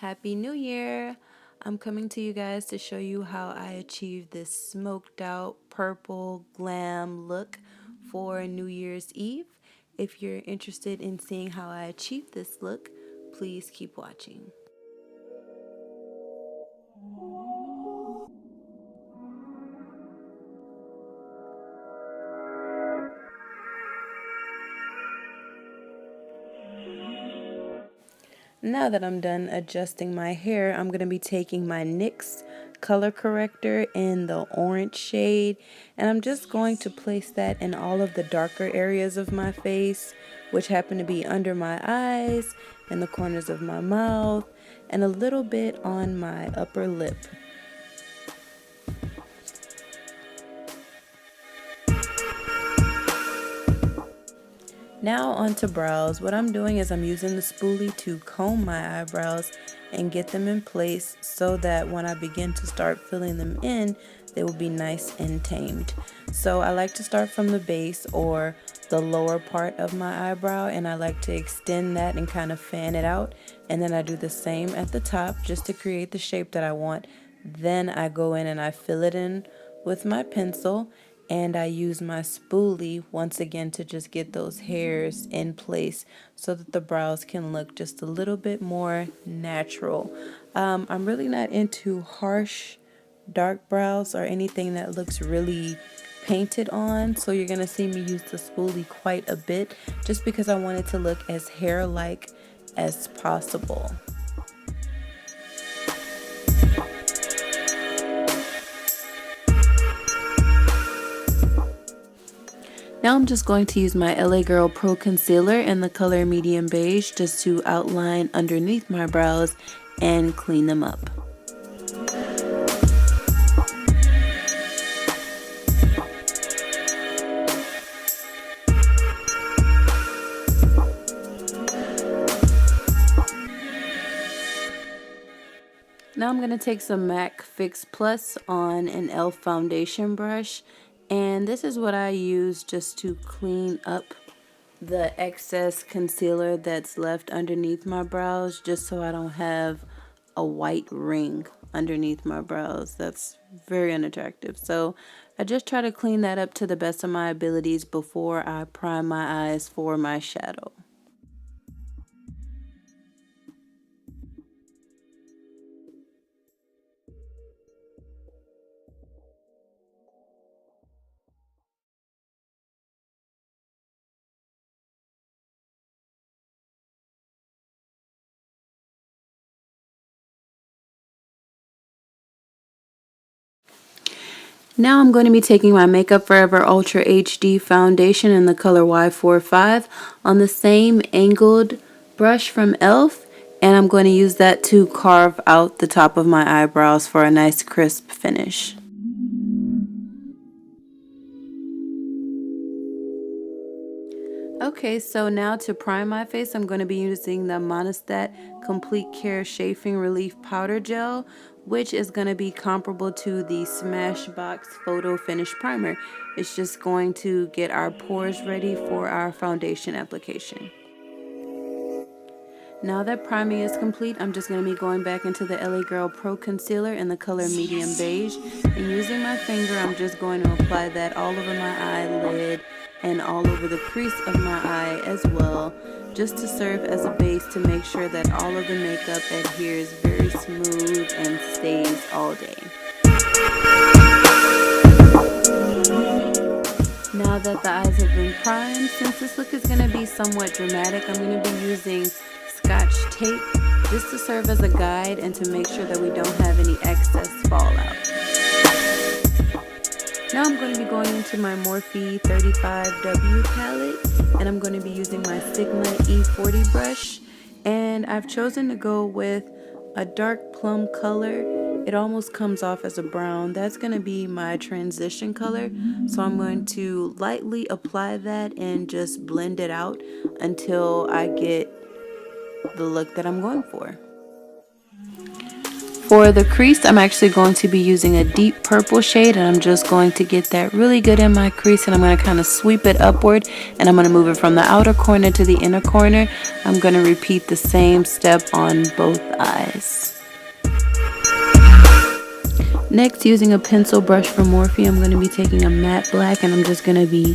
Happy New Year! I'm coming to you guys to show you how I achieved this smoked out purple glam look for New Year's Eve. If you're interested in seeing how I achieved this look, please keep watching. Now that I'm done adjusting my hair, I'm going to be taking my NYX color corrector in the orange shade, and I'm just going to place that in all of the darker areas of my face, which happen to be under my eyes, in the corners of my mouth, and a little bit on my upper lip. Now onto brows. What I'm doing is I'm using the spoolie to comb my eyebrows and get them in place so that when I begin to start filling them in, they will be nice and tamed. So I like to start from the base or the lower part of my eyebrow, and I like to extend that and kind of fan it out, and then I do the same at the top just to create the shape that I want. Then I go in and I fill it in with my pencil, and I use my spoolie once again to just get those hairs in place so that the brows can look just a little bit more natural. I'm really not into harsh dark brows or anything that looks really painted on, so you're gonna see me use the spoolie quite a bit just because I want it to look as hair-like as possible. Now I'm just going to use my LA Girl Pro Concealer in the color medium beige just to outline underneath my brows and clean them up. Now I'm going to take some MAC Fix Plus on an e.l.f. foundation brush, and this is what I use just to clean up the excess concealer that's left underneath my brows, just so I don't have a white ring underneath my brows. That's very unattractive. So I just try to clean that up to the best of my abilities before I prime my eyes for my shadow. Now I'm going to be taking my Makeup Forever Ultra HD foundation in the color Y45 on the same angled brush from e.l.f. and I'm going to use that to carve out the top of my eyebrows for a nice crisp finish. Okay, so now to prime my face, I'm going to be using the Monistat Complete Care Chafing Relief Powder Gel, which is going to be comparable to the Smashbox Photo Finish Primer. It's just going to get our pores ready for our foundation application. Now that priming is complete, I'm just going to be going back into the LA Girl Pro Concealer in the color medium beige, and using my finger, I'm just going to apply that all over my eyelid and all over the crease of my eye as well, just to serve as a base to make sure that all of the makeup adheres very smooth and stays all day. Now that the eyes have been primed, since this look is going to be somewhat dramatic, I'm going to be using Scotch tape just to serve as a guide and to make sure that we don't have any excess fallout. Now I'm going to be going into my Morphe 35W palette, and I'm going to be using my Sigma E40 brush, and I've chosen to go with a dark plum color. It almost comes off as a brown. That's going to be my transition color, so I'm going to lightly apply that and just blend it out until I get the look that I'm going for. For the crease, I'm actually going to be using a deep purple shade, and I'm just going to get that really good in my crease, and I'm going to kind of sweep it upward, and I'm going to move it from the outer corner to the inner corner. I'm going to repeat the same step on both eyes. Next, using a pencil brush from Morphe, I'm going to be taking a matte black, and I'm just going to be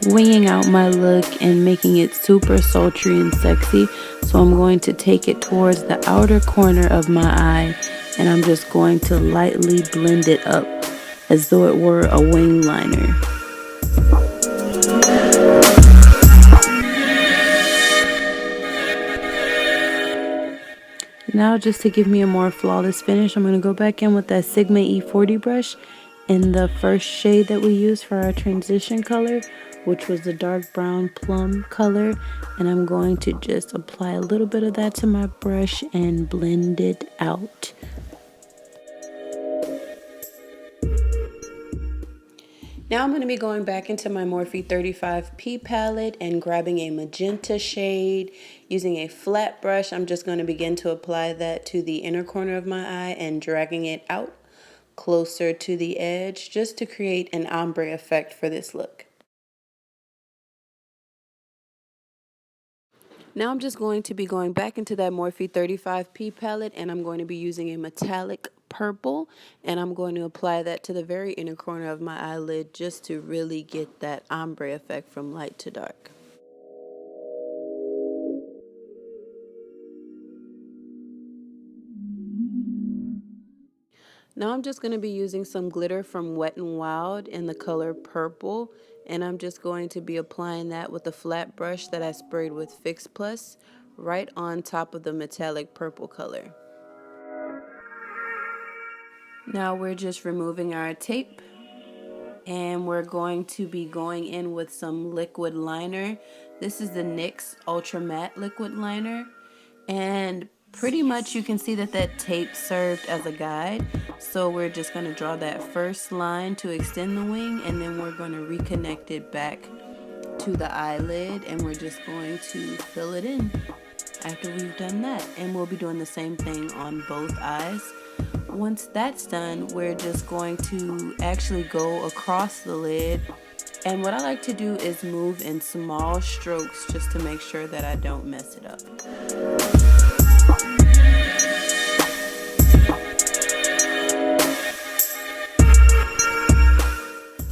winging out my look and making it super sultry and sexy. So I'm going to take it towards the outer corner of my eye, and I'm just going to lightly blend it up as though it were a wing liner. Now, just to give me a more flawless finish, I'm going to go back in with that Sigma E40 brush in the first shade that we used for our transition color, which was the dark brown plum color, and I'm going to just apply a little bit of that to my brush and blend it out. Now I'm going to be going back into my Morphe 35P palette and grabbing a magenta shade. Using a flat brush, I'm just going to begin to apply that to the inner corner of my eye and dragging it out closer to the edge just to create an ombre effect for this look. Now I'm just going to be going back into that Morphe 35P palette, and I'm going to be using a metallic purple, and I'm going to apply that to the very inner corner of my eyelid just to really get that ombre effect from light to dark. Now I'm just going to be using some glitter from Wet n Wild in the color purple, and I'm just going to be applying that with a flat brush that I sprayed with Fix Plus right on top of the metallic purple color. Now we're just removing our tape, and we're going to be going in with some liquid liner. This is the NYX Ultra Matte Liquid Liner, and pretty much you can see that that tape served as a guide. So we're just going to draw that first line to extend the wing, and then we're going to reconnect it back to the eyelid, and we're just going to fill it in after we've done that. And we'll be doing the same thing on both eyes. Once that's done, we're just going to actually go across the lid, and what I like to do is move in small strokes just to make sure that I don't mess it up.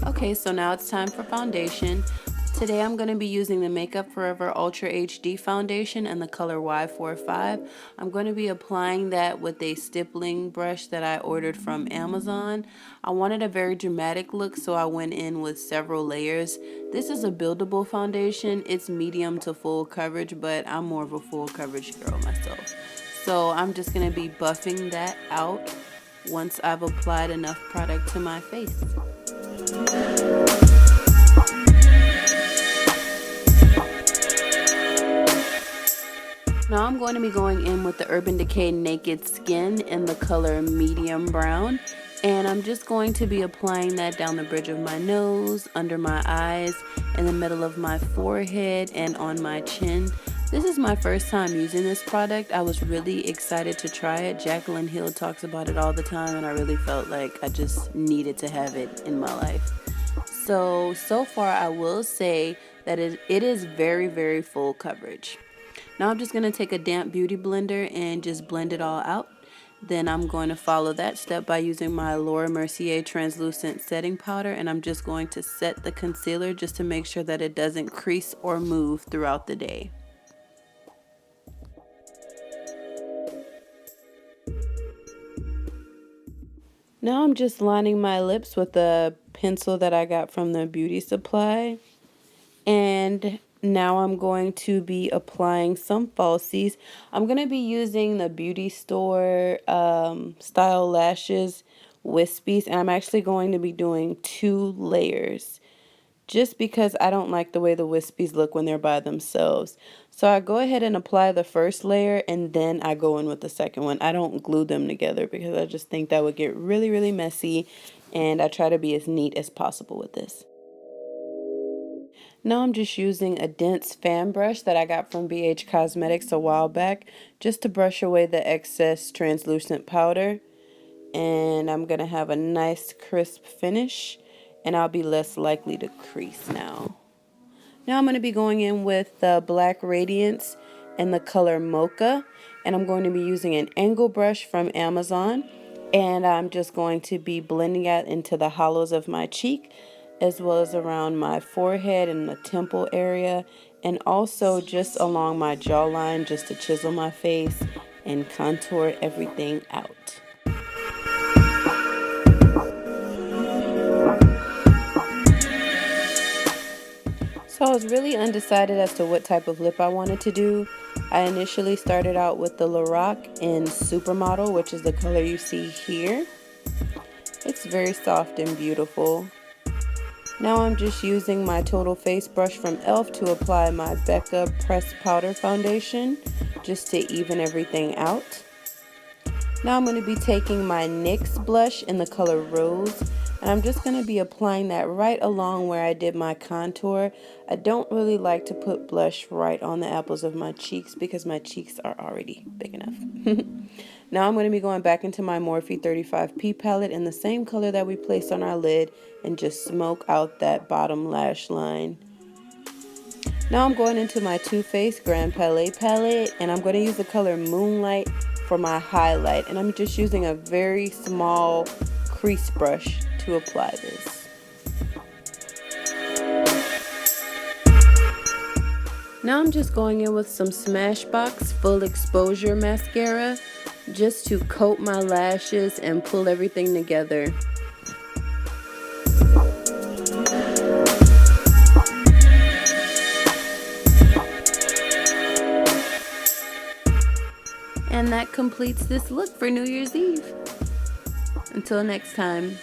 Okay, so now it's time for foundation. Today I'm going to be using the Makeup Forever Ultra HD foundation in the color Y45. I'm going to be applying that with a stippling brush that I ordered from Amazon. I wanted a very dramatic look, so I went in with several layers. This is a buildable foundation. It's medium to full coverage, but I'm more of a full coverage girl myself. So I'm just going to be buffing that out once I've applied enough product to my face. Now I'm going to be going in with the Urban Decay Naked Skin in the color medium brown, and I'm just going to be applying that down the bridge of my nose, under my eyes, in the middle of my forehead, and on my chin. This is my first time using this product. I was really excited to try it. Jaclyn Hill talks about it all the time, and I really felt like I just needed to have it in my life. So far I will say that it is very, very full coverage. Now I'm just going to take a damp beauty blender and just blend it all out. Then I'm going to follow that step by using my Laura Mercier translucent setting powder, and I'm just going to set the concealer just to make sure that it doesn't crease or move throughout the day. Now I'm just lining my lips with a pencil that I got from the beauty supply. And now I'm going to be applying some falsies. I'm going to be using the beauty store style lashes wispies, and I'm actually going to be doing 2 layers just because I don't like the way the wispies look when they're by themselves. So I go ahead and apply the first layer, and then I go in with the second one. I don't glue them together because I just think that would get really, really messy, and I try to be as neat as possible with this. Now I'm just using a dense fan brush that I got from BH Cosmetics a while back just to brush away the excess translucent powder. and I'm going to have a nice crisp finish, and I'll be less likely to crease now. Now I'm going to be going in with the Black Radiance and the color Mocha, and I'm going to be using an angle brush from Amazon, and I'm just going to be blending that into the hollows of my cheek, as well as around my forehead and the temple area, and also just along my jawline, just to chisel my face and contour everything out. So I was really undecided as to what type of lip I wanted to do. I initially started out with the Lorac in Supermodel, which is the color you see here. It's very soft and beautiful. Now I'm just using my Total Face brush from e.l.f. to apply my Becca Pressed Powder Foundation, just to even everything out. Now I'm going to be taking my NYX blush in the color Rose, and I'm just going to be applying that right along where I did my contour. I don't really like to put blush right on the apples of my cheeks because my cheeks are already big enough. Now I'm going to be going back into my Morphe 35P palette in the same color that we placed on our lid and just smoke out that bottom lash line. Now I'm going into my Too Faced Grand Palette palette, and I'm going to use the color Moonlight for my highlight, and I'm just using a very small crease brush to apply this. Now I'm just going in with some Smashbox Full Exposure Mascara just to coat my lashes and pull everything together. And that completes this look for New Year's Eve. Until next time.